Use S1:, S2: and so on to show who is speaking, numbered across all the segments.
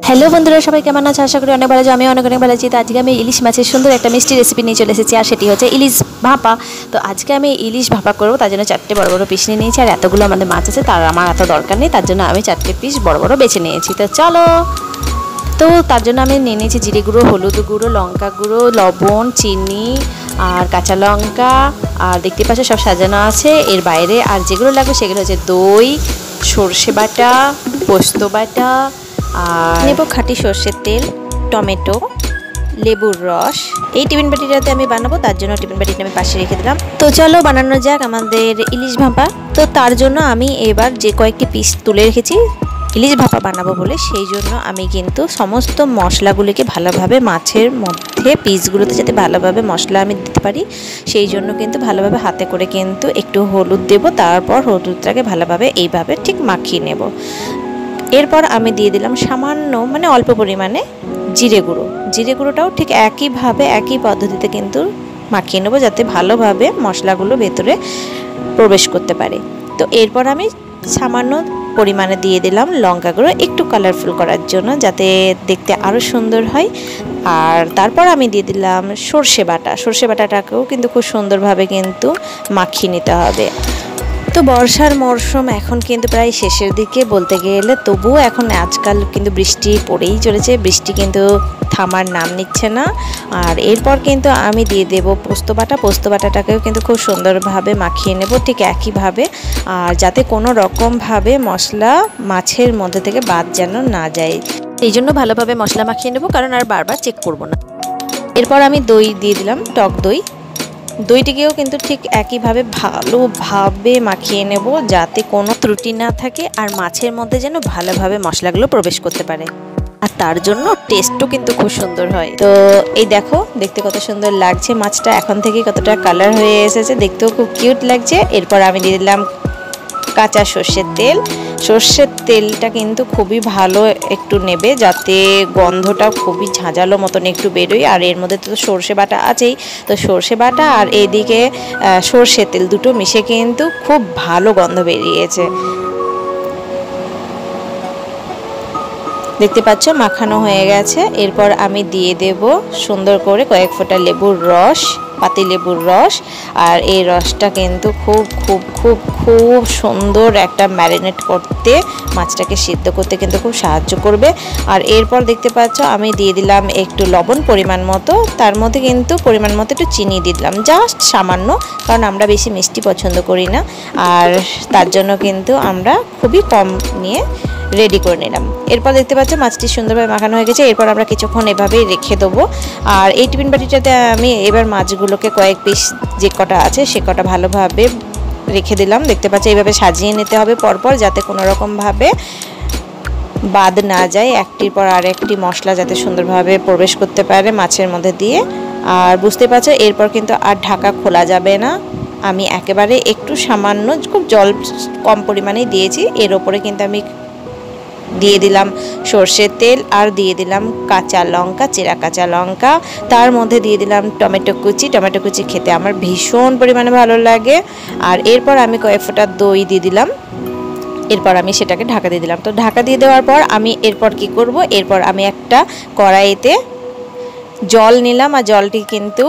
S1: Hello বন্ধুরা, সবাই কেমন আছে? আশা করি অনেক ভালো আছো। আমি অনেক ভালো আছি। তো আজকে আমি ইলিশ মাছের সুন্দর একটা মিষ্টি রেসিপি নিয়ে চলে এসেছি, আর সেটি হচ্ছে ইলিশ ভাপা। তো আজকে আমি ইলিশ ভাপা করবো, তার জন্য 4টে বড় বড় পিস নিয়ে নিয়েছি। আর এতগুলো আমাদের মাছ আছে, তার আমার এত দরকার নেই, তার জন্য আমি 4টে পিস বড় বড় বেছে নিয়েছি। তো চলো। তো তার জন্য আমি নিয়ে নিয়েছি জিরে গুঁড়ো, হলুদ গুঁড়ো, লঙ্কা গুঁড়ো, লবণ, চিনি আর কাঁচা লঙ্কা। আর দেখতে পাচ্ছ সব সাজানো আছে এর বাইরে। আর যেগুলো লাগবে সেগুলো হচ্ছে দই, সর্ষে বাটা, পোস্ত বাটা, আর নেব খাঁটি সর্ষের তেল, টমেটো, লেবুর রস। এই টিফিন বাটিটাতে আমি বানাবো, তার জন্য টিফিন বাটিটা আমি পাশে রেখে দিলাম। তো চলো বানানো যাক আমাদের ইলিশ ভাপা। তো তার জন্য আমি এবার যে কয়েকটি পিস তুলে রেখেছি ইলিশ ভাপা বানাবো বলে, সেই জন্য আমি কিন্তু সমস্ত মশলাগুলিকে ভালোভাবে মাছের মধ্যে পিসগুলোতে যাতে ভালোভাবে মশলা আমি দিতে পারি, সেই জন্য কিন্তু ভালোভাবে হাতে করে কিন্তু একটু হলুদ দেব। তারপর হলুদটাকে ভালোভাবে এইভাবে ঠিক মাখিয়ে নেব। এরপর আমি দিয়ে দিলাম সামান্য অল্প পরিমাণে জিরে গুঁড়ো। জিরে গুঁড়োটাও ঠিক একইভাবে একই পদ্ধতিতে কিন্তু মাখিয়ে নেব, যাতে ভালোভাবে মশলাগুলো ভেতরে প্রবেশ করতে পারে। তো এরপর আমি সামান্য পরিমাণে দিয়ে দিলাম লঙ্কা গুঁড়ো, একটু কালারফুল করার জন্য, যাতে দেখতে আরও সুন্দর হয়। আর তারপর আমি দিয়ে দিলাম সর্ষে বাটা। সর্ষে বাটাটাকেও কিন্তু খুব সুন্দরভাবে কিন্তু মাখিয়ে নিতে হবে। তো বর্ষার মরশুম এখন কিন্তু প্রায় শেষের দিকে বলতে গেলে, তবুও এখন আজকাল কিন্তু বৃষ্টি পড়েই চলেছে, বৃষ্টি কিন্তু থামার নাম নিচ্ছে না। আর এরপর কিন্তু আমি দিয়ে দেব পোস্ত বাটা। পোস্ত বাটাটাকেও কিন্তু খুব সুন্দরভাবে মাখিয়ে নেব ঠিক একইভাবে, আর যাতে কোনো রকমভাবে মশলা মাছের মধ্যে থেকে বাদ যেন না যায়, এই জন্য ভালোভাবে মশলা মাখিয়ে নেব, কারণ আর বারবার চেক করব না। এরপর আমি দই দিয়ে দিলাম, টক দই। দইটিকেও কিন্তু ঠিক একইভাবে ভালোভাবে মাখিয়ে নেব, যাতে কোনো ত্রুটি না থাকে আর মাছের মধ্যে যেন ভালোভাবে মশলাগুলো প্রবেশ করতে পারে, আর তার জন্য টেস্টও কিন্তু খুব সুন্দর হয়। তো এই দেখো, দেখতে কত সুন্দর লাগছে মাছটা, এখন থেকে কতটা কালার হয়ে এসেছে, দেখতেও খুব কিউট লাগছে। এরপর আমি দিয়ে দিলাম কাঁচা সর্ষের তেল। সর্ষের তেলটা কিন্তু খুবই ভালো একটু নেবে, যাতে গন্ধটা খুবই ঝাঁঝালো মতন একটু বেরোয়। আর এর মধ্যে তো সর্ষে বাটা আছেই, তো সর্ষে বাটা আর এদিকে সর্ষের তেল দুটো মিশে কিন্তু খুব ভালো গন্ধ বেরিয়েছে। দেখতে পাচ্ছ মাখানো হয়ে গেছে। এরপর আমি দিয়ে দেব সুন্দর করে কয়েক ফোঁটা লেবুর রস, পাতি লেবুর রস। আর এই রসটা কিন্তু খুব খুব খুব খুব সুন্দর একটা ম্যারিনেট করতে, মাছটাকে সিদ্ধ করতে কিন্তু খুব সাহায্য করবে। আর এরপর দেখতে পাচ্ছ আমি দিয়ে দিলাম একটু লবণ পরিমাণ মতো, তার মধ্যে কিন্তু পরিমাণ মতো একটু চিনি দিয়ে দিলাম, জাস্ট সামান্য, কারণ আমরা বেশি মিষ্টি পছন্দ করি না, আর তার জন্য কিন্তু আমরা খুবই কম নিয়ে রেডি করে নিলাম। এরপর দেখতে পাচ্ছ মাছটি সুন্দরভাবে মাখানো হয়ে গেছে। এরপর আমরা কিছুক্ষণ এভাবেই রেখে দেবো। আর এই টিফিন বাটিটাতে আমি এবার মাছগুলোকে কয়েক পিস যে কটা আছে সে কটা ভালোভাবে রেখে দিলাম। দেখতে পাচ্ছ এইভাবে সাজিয়ে নিতে হবে পরপর, যাতে কোনো রকমভাবে বাদ না যায়, একটির পর আর একটি মশলা যাতে সুন্দরভাবে প্রবেশ করতে পারে মাছের মধ্যে দিয়ে। আর বুঝতে পারছো এরপর কিন্তু আর ঢাকা খোলা যাবে না, আমি একেবারে একটু সামান্য খুব জল কম পরিমাণেই দিয়েছি। এর ওপরে কিন্তু আমি দিয়ে দিলাম সর্ষের তেল, আর দিয়ে দিলাম কাঁচা লঙ্কা, চেরা কাঁচা লঙ্কা, তার মধ্যে দিয়ে দিলাম টমেটো কুচি। টমেটো কুচি খেতে আমার ভীষণ পরিমাণে ভালো লাগে। আর এরপর আমি কয়েক ফোঁটা দই দিয়ে দিলাম। এরপর আমি সেটাকে ঢাকা দিয়ে দিলাম। তো ঢাকা দিয়ে দেওয়ার পর আমি এরপর কি করব, এরপর আমি একটা কড়াইতে জল নিলাম, আর জলটি কিন্তু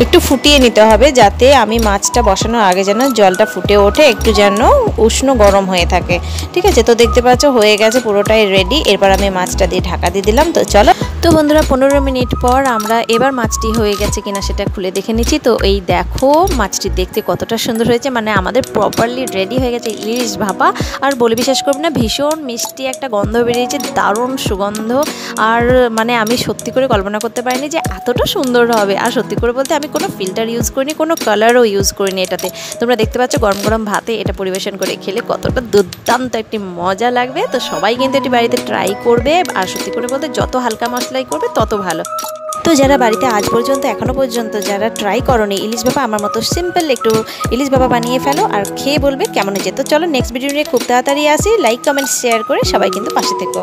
S1: একটু ফুটিয়ে নিতে হবে, যাতে আমি মাছটা বসানোর আগে যেন জলটা ফুটে ওঠে, একটু যেন উষ্ণ গরম হয়ে থাকে। ঠিক আছে, তো দেখতে পাচ্ছ হয়ে গেছে, পুরোটাই রেডি। এরপর আমি মাছটা দিয়ে ঢাকা দিয়ে দিলাম। তো চলো। তো বন্ধুরা 15 মিনিট পর আমরা এবার মাছটি হয়ে গেছে কিনা সেটা খুলে দেখে নিচ্ছি। তো এই দেখো মাছটি দেখতে কতটা সুন্দর হয়েছে, আমাদের প্রপারলি রেডি হয়ে গেছে ইলিশ ভাপা। আর বলে বিশ্বাস করবে না, ভীষণ মিষ্টি একটা গন্ধ বেরিয়েছে, দারুণ সুগন্ধ। আর আমি সত্যি করে কল্পনা করতে পারিনি যে এতটা সুন্দর হবে। আর সত্যি করে বলতে আমি কোনো ফিল্টার ইউজ করিনি, কোনো কালারও ইউজ করিনি এটাতে। তোমরা দেখতে পাচ্ছ গরম গরম ভাতে এটা পরিবেশন করে খেলে কতটা দুর্দান্ত একটি মজা লাগবে। তো সবাই কিন্তু এটি বাড়িতে ট্রাই করবে, আর সত্যি করে বলতে যত হালকা মশলাই করবে তত ভালো। তো যারা বাড়িতে আজ পর্যন্ত এখনও পর্যন্ত যারা ট্রাই করোনি ইলিশ ভাপা, আমার মতো সিম্পল একটু ইলিশ ভাপা বানিয়ে ফেলো, আর খেয়ে বলবে কেমন হয়েছে। তো চলো নেক্সট ভিডিও নিয়ে খুব তাড়াতাড়ি আসি। লাইক কমেন্ট শেয়ার করে সবাই কিন্তু পাশে থেকো।